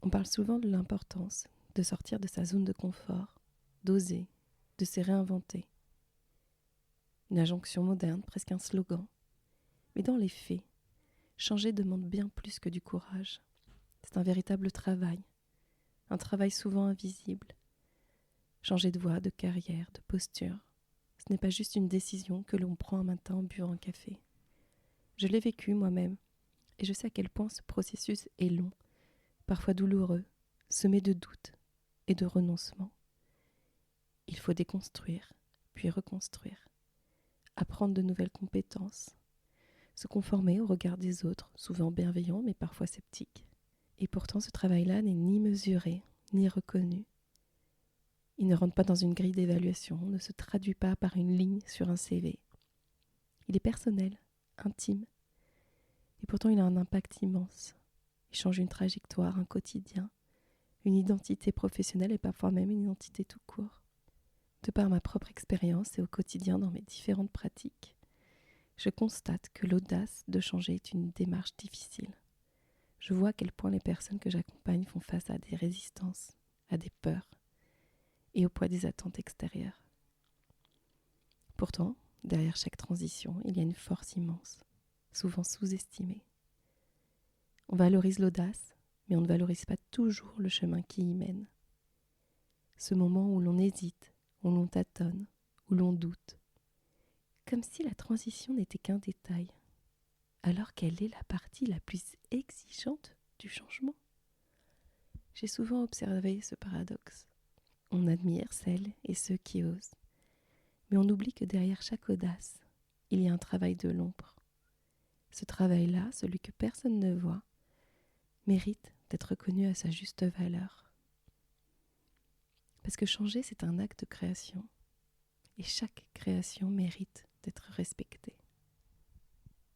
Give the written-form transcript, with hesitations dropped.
On parle souvent de l'importance de sortir de sa zone de confort, d'oser, de se réinventer. Une injonction moderne, presque un slogan. Mais dans les faits, changer demande bien plus que du courage. C'est un véritable travail, un travail souvent invisible. Changer de voie, de carrière, de posture, ce n'est pas juste une décision que l'on prend un matin en buvant un café. Je l'ai vécu moi-même, et je sais à quel point ce processus est long, parfois douloureux, semé de doutes et de renoncements. Il faut déconstruire, puis reconstruire, apprendre de nouvelles compétences, se conformer au regard des autres, souvent bienveillants mais parfois sceptiques. Et pourtant ce travail-là n'est ni mesuré, ni reconnu. Il ne rentre pas dans une grille d'évaluation, ne se traduit pas par une ligne sur un CV. Il est personnel, intime, et pourtant il a un impact immense. Il change une trajectoire, un quotidien, une identité professionnelle et parfois même une identité tout court. De par ma propre expérience et au quotidien dans mes différentes pratiques, je constate que l'audace de changer est une démarche difficile. Je vois à quel point les personnes que j'accompagne font face à des résistances, à des peurs et au poids des attentes extérieures. Pourtant, derrière chaque transition, il y a une force immense, souvent sous-estimée. On valorise l'audace, mais on ne valorise pas toujours le chemin qui y mène. Ce moment où l'on hésite, où l'on tâtonne, où l'on doute. Comme si la transition n'était qu'un détail, alors qu'elle est la partie la plus exigeante du changement. J'ai souvent observé ce paradoxe. On admire celles et ceux qui osent, mais on oublie que derrière chaque audace, il y a un travail de l'ombre. Ce travail-là, celui que personne ne voit, mérite d'être reconnu à sa juste valeur. Parce que changer, c'est un acte de création, et chaque création mérite d'être respectée.